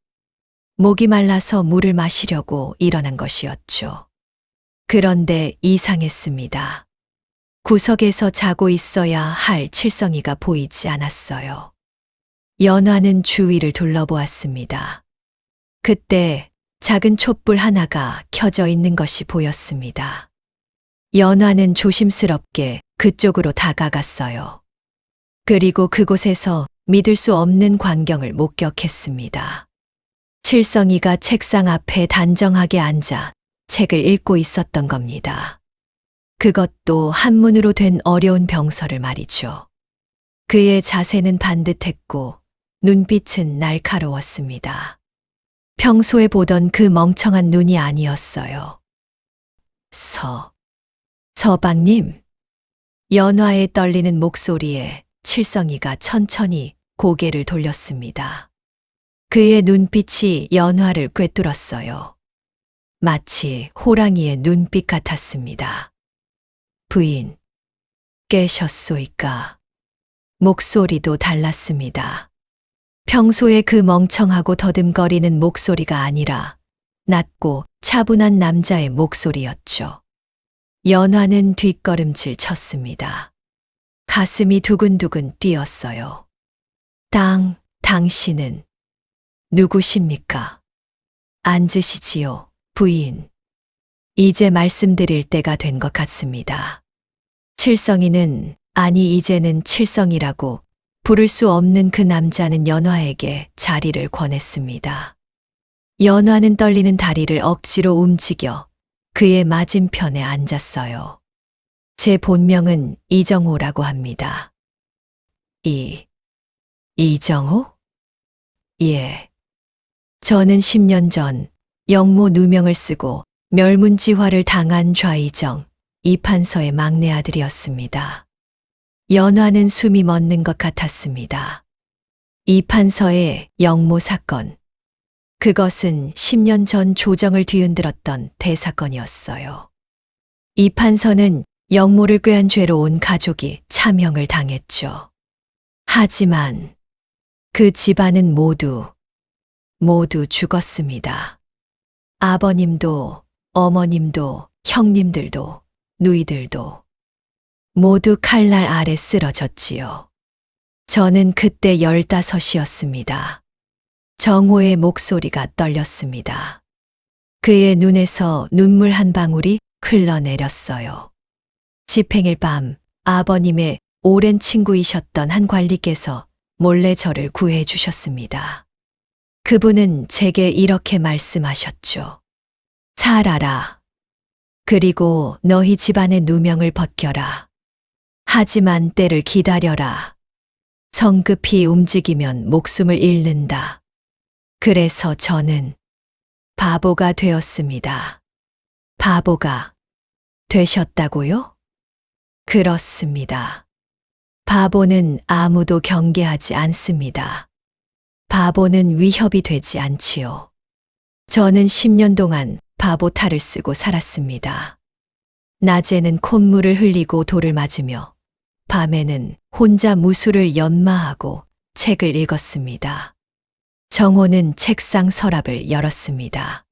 목이 말라서 물을 마시려고 일어난 것이었죠. 그런데 이상했습니다. 구석에서 자고 있어야 할 칠성이가 보이지 않았어요. 연화는 주위를 둘러보았습니다. 그때 작은 촛불 하나가 켜져 있는 것이 보였습니다. 연화는 조심스럽게 그쪽으로 다가갔어요. 그리고 그곳에서 믿을 수 없는 광경을 목격했습니다. 칠성이가 책상 앞에 단정하게 앉아 책을 읽고 있었던 겁니다. 그것도 한문으로 된 어려운 병서를 말이죠. 그의 자세는 반듯했고 눈빛은 날카로웠습니다. 평소에 보던 그 멍청한 눈이 아니었어요. 서방님. 연화의 떨리는 목소리에 칠성이가 천천히 고개를 돌렸습니다. 그의 눈빛이 연화를 꿰뚫었어요. 마치 호랑이의 눈빛 같았습니다. 부인, 깨셨소이까? 목소리도 달랐습니다. 평소에 그 멍청하고 더듬거리는 목소리가 아니라 낮고 차분한 남자의 목소리였죠. 연화는 뒷걸음질 쳤습니다. 가슴이 두근두근 뛰었어요. 당신은 누구십니까? 앉으시지요, 부인. 이제 말씀드릴 때가 된 것 같습니다. 칠성이는, 아니 이제는 칠성이라고 부를 수 없는 그 남자는 연화에게 자리를 권했습니다. 연화는 떨리는 다리를 억지로 움직여 그의 맞은편에 앉았어요. 제 본명은 이정호라고 합니다. 이정호? 예. 저는 10년 전 영모 누명을 쓰고 멸문지화를 당한 좌이정, 이판서의 막내 아들이었습니다. 연화는 숨이 멎는 것 같았습니다. 이판서의 영모 사건. 그것은 10년 전 조정을 뒤흔들었던 대사건이었어요. 이판서는 영모를 꾀한 죄로 온 가족이 참형을 당했죠. 하지만 그 집안은 모두 죽었습니다. 아버님도, 어머님도, 형님들도, 누이들도 모두 칼날 아래 쓰러졌지요. 저는 그때 15이었습니다. 정호의 목소리가 떨렸습니다. 그의 눈에서 눈물 한 방울이 흘러내렸어요. 집행일 밤 아버님의 오랜 친구이셨던 한 관리께서 몰래 저를 구해 주셨습니다. 그분은 제게 이렇게 말씀하셨죠. 살아라. 그리고 너희 집안의 누명을 벗겨라. 하지만 때를 기다려라. 성급히 움직이면 목숨을 잃는다. 그래서 저는 바보가 되었습니다. 바보가 되셨다고요? 그렇습니다. 바보는 아무도 경계하지 않습니다. 바보는 위협이 되지 않지요. 저는 10년 동안 바보 탈을 쓰고 살았습니다. 낮에는 콧물을 흘리고 돌을 맞으며 밤에는 혼자 무술을 연마하고 책을 읽었습니다. 정호는 책상 서랍을 열었습니다.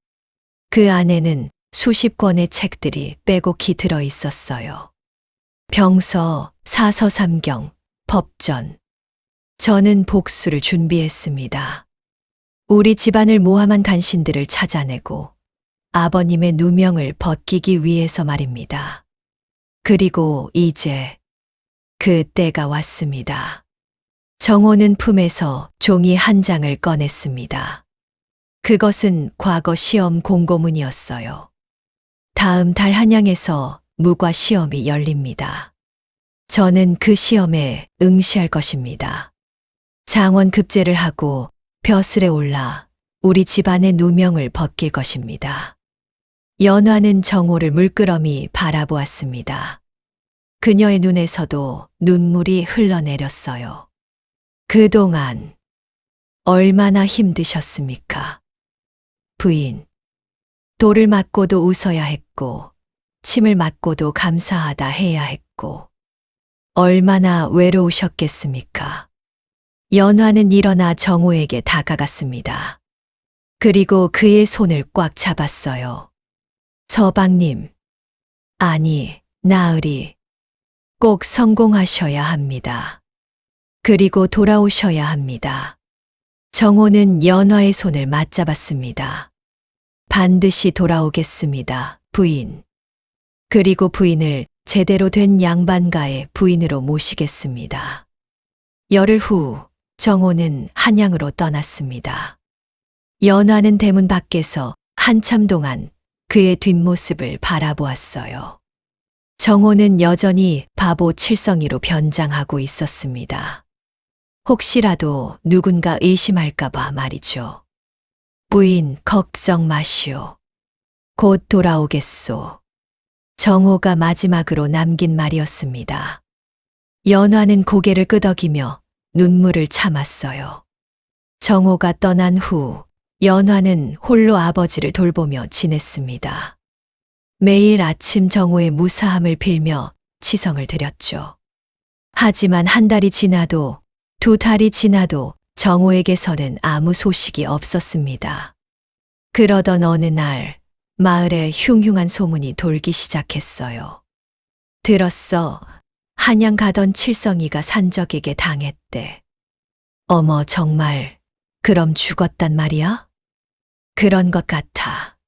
그 안에는 수십 권의 책들이 빼곡히 들어 있었어요. 병서, 사서삼경, 법전. 저는 복수를 준비했습니다. 우리 집안을 모함한 간신들을 찾아내고 아버님의 누명을 벗기기 위해서 말입니다. 그리고 이제 그 때가 왔습니다. 정호는 품에서 종이 한 장을 꺼냈습니다. 그것은 과거 시험 공고문이었어요. 다음 달 한양에서 무과 시험이 열립니다. 저는 그 시험에 응시할 것입니다. 장원급제를 하고 벼슬에 올라 우리 집안의 누명을 벗길 것입니다. 연화는 정호를 물끄러미 바라보았습니다. 그녀의 눈에서도 눈물이 흘러내렸어요. 그동안 얼마나 힘드셨습니까? 부인, 돌을 맞고도 웃어야 했고, 침을 맞고도 감사하다 해야 했고, 얼마나 외로우셨겠습니까? 연화는 일어나 정호에게 다가갔습니다. 그리고 그의 손을 꽉 잡았어요. 서방님, 아니, 나으리, 꼭 성공하셔야 합니다. 그리고 돌아오셔야 합니다. 정호는 연화의 손을 맞잡았습니다. 반드시 돌아오겠습니다, 부인. 그리고 부인을 제대로 된 양반가의 부인으로 모시겠습니다. 열흘 후 정호는 한양으로 떠났습니다. 연화는 대문 밖에서 한참 동안 그의 뒷모습을 바라보았어요. 정호는 여전히 바보 칠성이로 변장하고 있었습니다. 혹시라도 누군가 의심할까봐 말이죠. 부인, 걱정 마시오. 곧 돌아오겠소. 정호가 마지막으로 남긴 말이었습니다. 연화는 고개를 끄덕이며 눈물을 참았어요. 정호가 떠난 후 연화는 홀로 아버지를 돌보며 지냈습니다. 매일 아침 정호의 무사함을 빌며 치성을 드렸죠. 하지만 한 달이 지나도 두 달이 지나도 정호에게서는 아무 소식이 없었습니다. 그러던 어느 날 마을에 흉흉한 소문이 돌기 시작했어요. 들었어. 한양 가던 칠성이가 산적에게 당했대. 어머, 정말 그럼 죽었단 말이야? 그런 것 같아.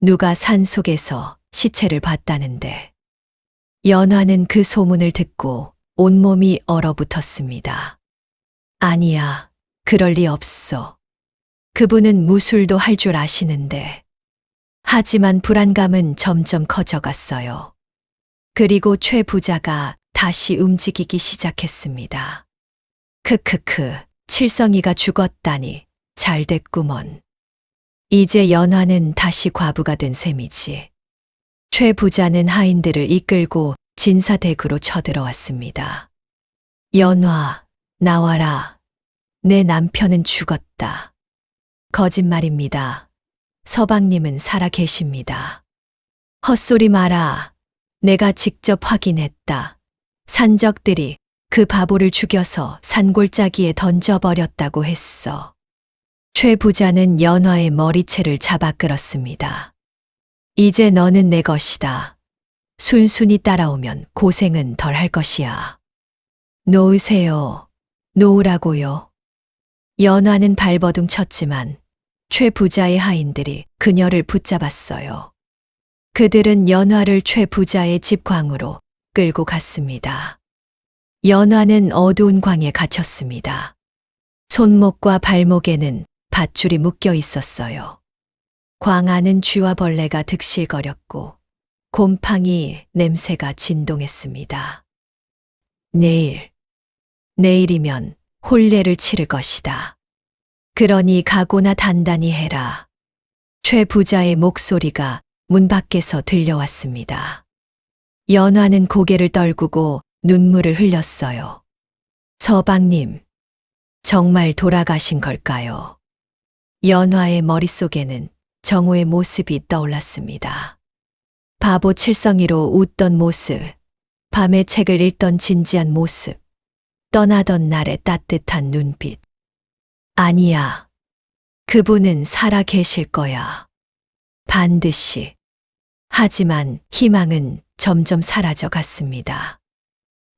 누가 산속에서 시체를 봤다는데. 연화는 그 소문을 듣고 온몸이 얼어붙었습니다. 아니야, 그럴 리 없어. 그분은 무술도 할 줄 아시는데. 하지만 불안감은 점점 커져갔어요. 그리고 최 부자가 다시 움직이기 시작했습니다. 크크크, 칠성이가 죽었다니 잘 됐구먼. 이제 연화는 다시 과부가 된 셈이지. 최 부자는 하인들을 이끌고 진사댁으로 쳐들어왔습니다. 연화, 나와라. 내 남편은 죽었다. 거짓말입니다. 서방님은 살아 계십니다. 헛소리 마라. 내가 직접 확인했다. 산적들이 그 바보를 죽여서 산골짜기에 던져버렸다고 했어. 최 부자는 연화의 머리채를 잡아 끌었습니다. 이제 너는 내 것이다. 순순히 따라오면 고생은 덜 할 것이야. 놓으세요. 놓으라고요. 연화는 발버둥 쳤지만 최 부자의 하인들이 그녀를 붙잡았어요. 그들은 연화를 최 부자의 집 광으로 끌고 갔습니다. 연화는 어두운 광에 갇혔습니다. 손목과 발목에는 밧줄이 묶여 있었어요. 광 안은 쥐와 벌레가 득실거렸고 곰팡이 냄새가 진동했습니다. 내일이면 혼례를 치를 것이다. 그러니 각오나 단단히 해라. 최 부자의 목소리가 문 밖에서 들려왔습니다. 연화는 고개를 떨구고 눈물을 흘렸어요. 서방님, 정말 돌아가신 걸까요? 연화의 머릿속에는 정호의 모습이 떠올랐습니다. 바보 칠성이로 웃던 모습, 밤에 책을 읽던 진지한 모습, 떠나던 날의 따뜻한 눈빛. 아니야. 그분은 살아 계실 거야. 반드시. 하지만 희망은 점점 사라져 갔습니다.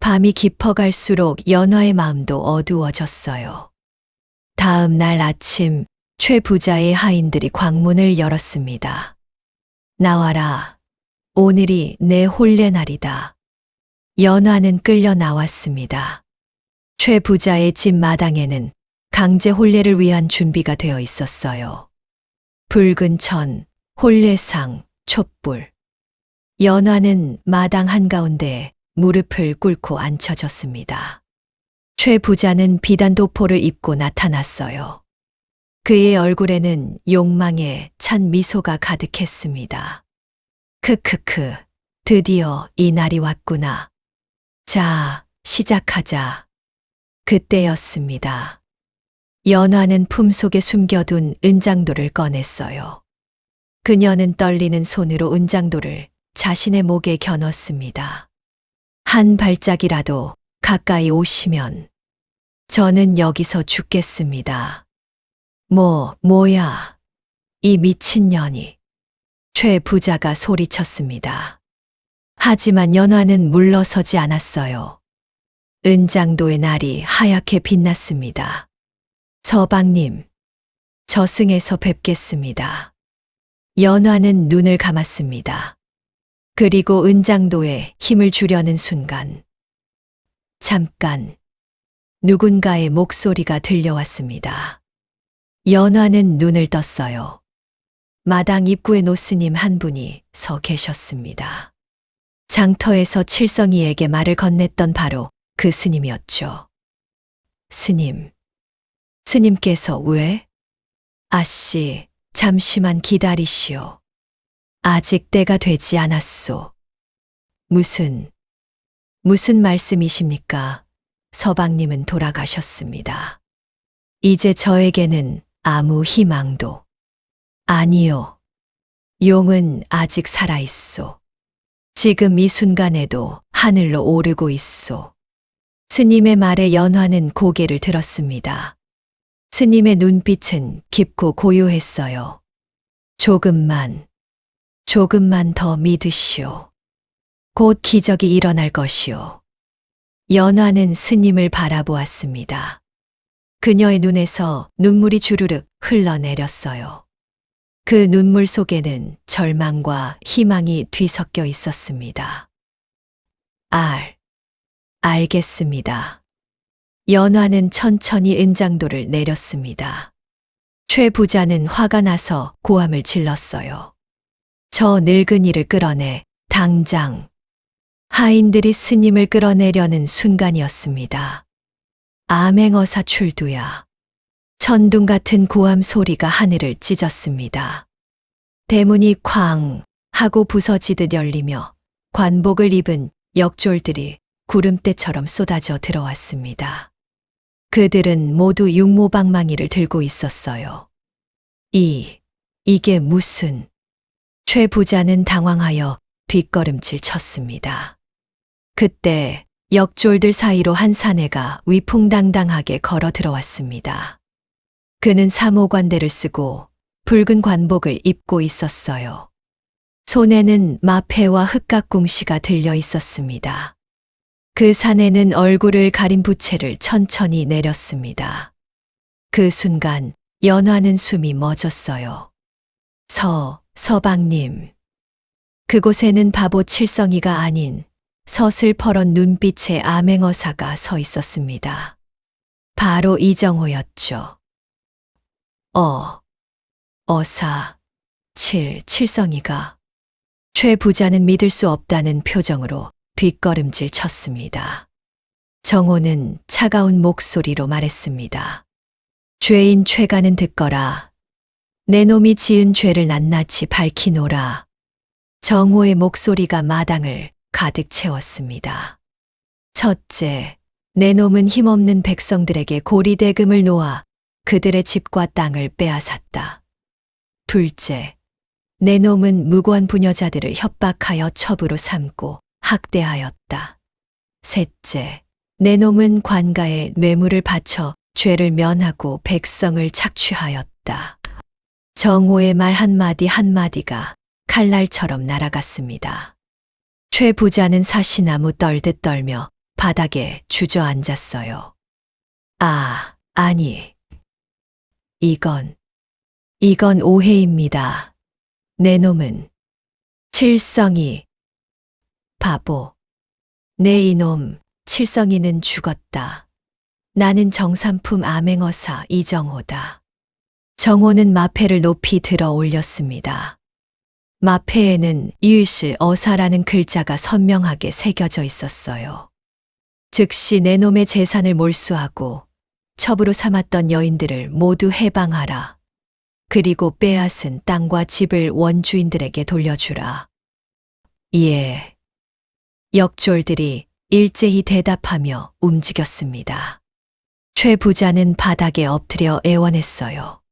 밤이 깊어갈수록 연화의 마음도 어두워졌어요. 다음 날 아침 최 부자의 하인들이 광문을 열었습니다. 나와라. 오늘이 내 혼례 날이다. 연화는 끌려 나왔습니다. 최 부자의 집 마당에는 강제 혼례를 위한 준비가 되어 있었어요. 붉은 천, 혼례상, 촛불. 연화는 마당 한가운데 무릎을 꿇고 앉혀졌습니다. 최 부자는 비단 도포를 입고 나타났어요. 그의 얼굴에는 욕망에 찬 미소가 가득했습니다. 크크크, 드디어 이 날이 왔구나. 자, 시작하자. 그때였습니다. 연화는 품속에 숨겨둔 은장도를 꺼냈어요. 그녀는 떨리는 손으로 은장도를 자신의 목에 겨눴습니다. 한 발짝이라도 가까이 오시면 저는 여기서 죽겠습니다. 뭐야. 이 미친년이. 최 부자가 소리쳤습니다. 하지만 연화는 물러서지 않았어요. 은장도의 날이 하얗게 빛났습니다. 서방님, 저승에서 뵙겠습니다. 연화는 눈을 감았습니다. 그리고 은장도에 힘을 주려는 순간, 잠깐, 누군가의 목소리가 들려왔습니다. 연화는 눈을 떴어요. 마당 입구에 노스님 한 분이 서 계셨습니다. 장터에서 칠성이에게 말을 건넸던 바로 그 스님이었죠. 스님, 스님께서 왜? 아씨, 잠시만 기다리시오. 아직 때가 되지 않았소. 무슨 말씀이십니까? 서방님은 돌아가셨습니다. 이제 저에게는 아무 희망도. 아니요. 용은 아직 살아있소. 지금 이 순간에도 하늘로 오르고 있소. 스님의 말에 연화는 고개를 들었습니다. 스님의 눈빛은 깊고 고요했어요. 조금만 더 믿으시오. 곧 기적이 일어날 것이오. 연화는 스님을 바라보았습니다. 그녀의 눈에서 눈물이 주르륵 흘러내렸어요. 그 눈물 속에는 절망과 희망이 뒤섞여 있었습니다. 알겠습니다. 연화는 천천히 은장도를 내렸습니다. 최 부자는 화가 나서 고함을 질렀어요. 저 늙은이를 끌어내, 당장. 하인들이 스님을 끌어내려는 순간이었습니다. 암행어사 출두야. 천둥 같은 고함 소리가 하늘을 찢었습니다. 대문이 쾅 하고 부서지듯 열리며 관복을 입은 역졸들이 구름대처럼 쏟아져 들어왔습니다. 그들은 모두 육모방망이를 들고 있었어요. 이게 무슨... 최 부자는 당황하여 뒷걸음질 쳤습니다. 그때 역졸들 사이로 한 사내가 위풍당당하게 걸어 들어왔습니다. 그는 사모관대를 쓰고 붉은 관복을 입고 있었어요. 손에는 마패와 흑각궁시가 들려 있었습니다. 그 사내는 얼굴을 가린 부채를 천천히 내렸습니다. 그 순간 연화는 숨이 멎었어요. 서방님. 그곳에는 바보 칠성이가 아닌 서슬퍼런 눈빛의 암행어사가 서 있었습니다. 바로 이정호였죠. 칠성이가. 최 부자는 믿을 수 없다는 표정으로 뒷걸음질 쳤습니다. 정호는 차가운 목소리로 말했습니다. 죄인 최가는 듣거라. 내 놈이 지은 죄를 낱낱이 밝히노라. 정호의 목소리가 마당을 가득 채웠습니다. 첫째, 내 놈은 힘없는 백성들에게 고리대금을 놓아 그들의 집과 땅을 빼앗았다. 둘째, 내 놈은 무고한 부녀자들을 협박하여 첩으로 삼고 학대하였다. 셋째, 내 놈은 관가에 뇌물을 바쳐 죄를 면하고 백성을 착취하였다. 정호의 말 한마디 한마디가 칼날처럼 날아갔습니다. 최 부자는 사시나무 떨듯 떨며 바닥에 주저앉았어요. 아니. 이건 오해입니다. 내 놈은 칠성이. 바보. 내 이놈 칠성이는 죽었다. 나는 정삼품 암행어사 이정호다. 정호는 마패를 높이 들어 올렸습니다. 마패에는 이유시 어사라는 글자가 선명하게 새겨져 있었어요. 즉시 내 놈의 재산을 몰수하고 첩으로 삼았던 여인들을 모두 해방하라. 그리고 빼앗은 땅과 집을 원주인들에게 돌려주라. 예. 역졸들이 일제히 대답하며 움직였습니다. 최 부자는 바닥에 엎드려 애원했어요.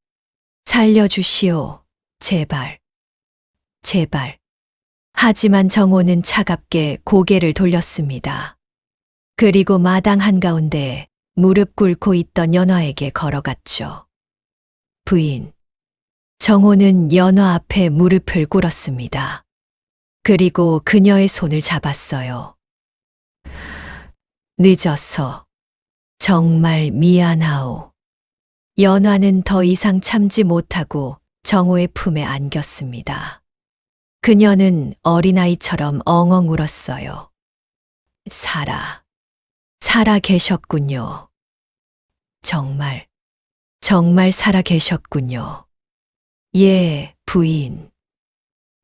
살려주시오. 제발. 하지만 정호는 차갑게 고개를 돌렸습니다. 그리고 마당 한가운데 무릎 꿇고 있던 연화에게 걸어갔죠. 부인. 정호는 연화 앞에 무릎을 꿇었습니다. 그리고 그녀의 손을 잡았어요. 늦어서 정말 미안하오. 연화는 더 이상 참지 못하고 정호의 품에 안겼습니다. 그녀는 어린아이처럼 엉엉 울었어요. 살아 계셨군요. 정말 살아 계셨군요. 예, 부인.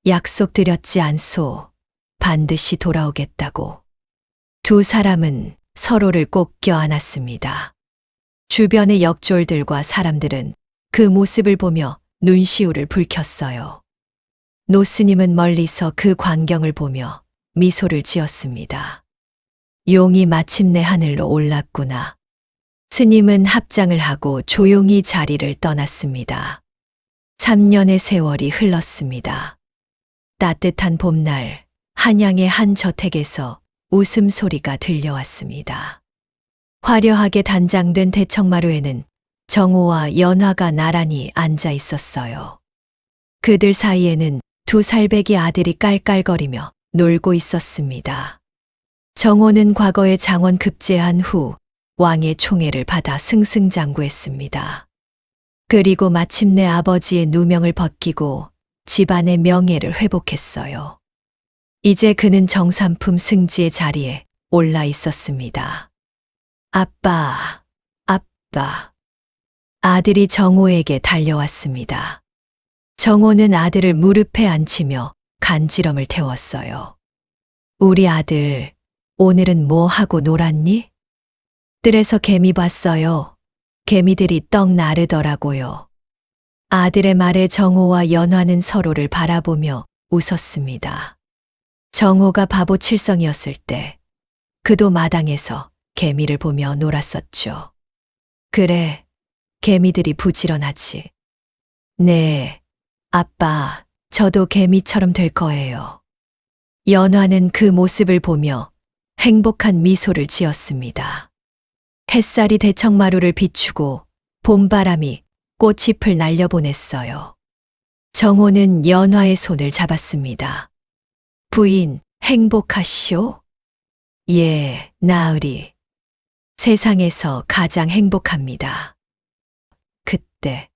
약속드렸지 않소. 반드시 돌아오겠다고. 두 사람은 서로를 꼭 껴안았습니다. 주변의 역졸들과 사람들은 그 모습을 보며 눈시울을 붉혔어요. 노스님은 멀리서 그 광경을 보며 미소를 지었습니다. 용이 마침내 하늘로 올랐구나. 스님은 합장을 하고 조용히 자리를 떠났습니다. 3년의 세월이 흘렀습니다. 따뜻한 봄날, 한양의 한 저택에서 웃음소리가 들려왔습니다. 화려하게 단장된 대청마루에는 정호와 연화가 나란히 앉아 있었어요. 그들 사이에는 2살배기 아들이 깔깔거리며 놀고 있었습니다. 정호는 과거에 장원 급제한 후 왕의 총애를 받아 승승장구했습니다. 그리고 마침내 아버지의 누명을 벗기고 집안의 명예를 회복했어요. 이제 그는 정삼품 승지의 자리에 올라 있었습니다. 아빠. 아들이 정호에게 달려왔습니다. 정호는 아들을 무릎에 앉히며 간지럼을 태웠어요. 우리 아들, 오늘은 뭐 하고 놀았니? 뜰에서 개미 봤어요. 개미들이 떡 나르더라고요. 아들의 말에 정호와 연화는 서로를 바라보며 웃었습니다. 정호가 바보 칠성이었을 때 그도 마당에서 개미를 보며 놀았었죠. 그래, 개미들이 부지런하지. 네, 아빠, 저도 개미처럼 될 거예요. 연화는 그 모습을 보며 행복한 미소를 지었습니다. 햇살이 대청마루를 비추고 봄바람이 꽃잎을 날려보냈어요. 정호는 연화의 손을 잡았습니다. 부인, 행복하시오? 예, 나으리. 세상에서 가장 행복합니다. 그때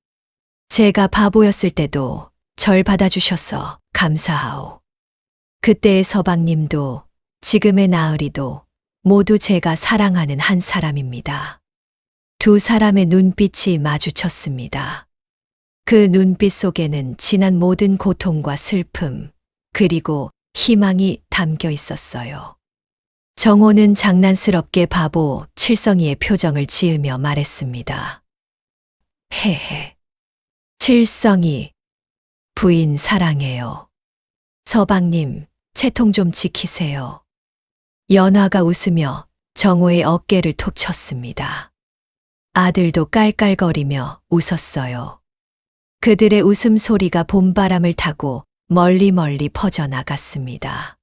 제가 바보였을 때도 절 받아주셔서 감사하오. 그때의 서방님도 지금의 나으리도 모두 제가 사랑하는 한 사람입니다. 두 사람의 눈빛이 마주쳤습니다. 그 눈빛 속에는 지난 모든 고통과 슬픔, 그리고 희망이 담겨 있었어요. 정호는 장난스럽게 바보 칠성이의 표정을 지으며 말했습니다. 헤헤. 칠성이, 부인 사랑해요. 서방님, 채통 좀 지키세요. 연화가 웃으며 정호의 어깨를 톡 쳤습니다. 아들도 깔깔거리며 웃었어요. 그들의 웃음소리가 봄바람을 타고 멀리 퍼져나갔습니다.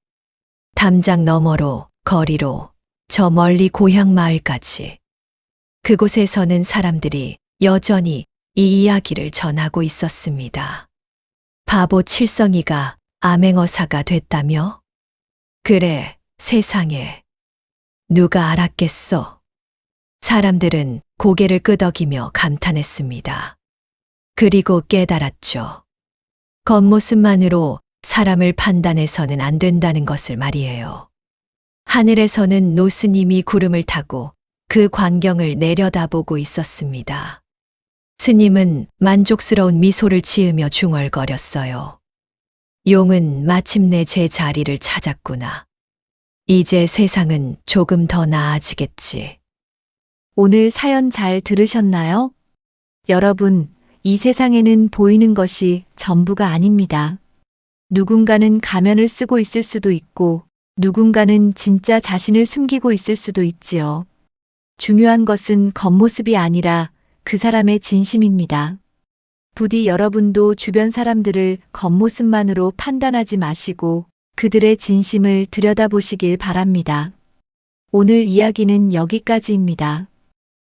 담장 너머로, 거리로, 저 멀리 고향 마을까지. 그곳에서는 사람들이 여전히 이 이야기를 전하고 있었습니다. 바보 칠성이가 암행어사가 됐다며? 그래, 세상에. 누가 알았겠어? 사람들은 고개를 끄덕이며 감탄했습니다. 그리고 깨달았죠. 겉모습만으로 사람을 판단해서는 안 된다는 것을 말이에요. 하늘에서는 노스님이 구름을 타고 그 광경을 내려다보고 있었습니다. 스님은 만족스러운 미소를 지으며 중얼거렸어요. 용은 마침내 제 자리를 찾았구나. 이제 세상은 조금 더 나아지겠지. 오늘 사연 잘 들으셨나요? 여러분, 이 세상에는 보이는 것이 전부가 아닙니다. 누군가는 가면을 쓰고 있을 수도 있고, 누군가는 진짜 자신을 숨기고 있을 수도 있지요. 중요한 것은 겉모습이 아니라 그 사람의 진심입니다. 부디 여러분도 주변 사람들을 겉모습만으로 판단하지 마시고 그들의 진심을 들여다보시길 바랍니다. 오늘 이야기는 여기까지입니다.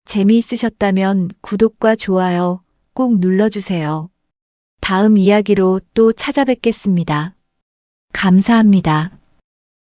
재미있으셨다면 구독과 좋아요 꼭 눌러주세요. 다음 이야기로 또 찾아뵙겠습니다. 감사합니다.